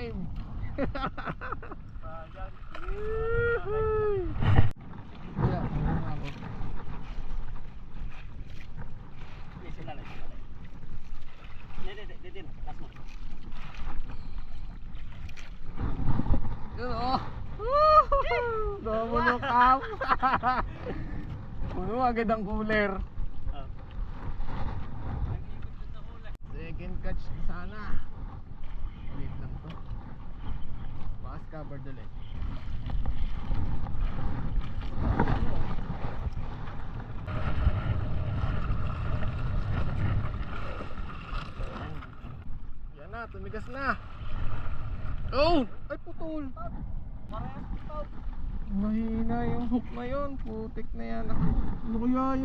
game. Wala, wala ako. Yun o. Domo kam. Puno agad ang cooler. Second catch sana. Wait lang to. Pass covered ulit. Yan na, tumigas na. Oh! Ay putol. Mahina yung hook na yun. Putik na yan. Ano kaya yun?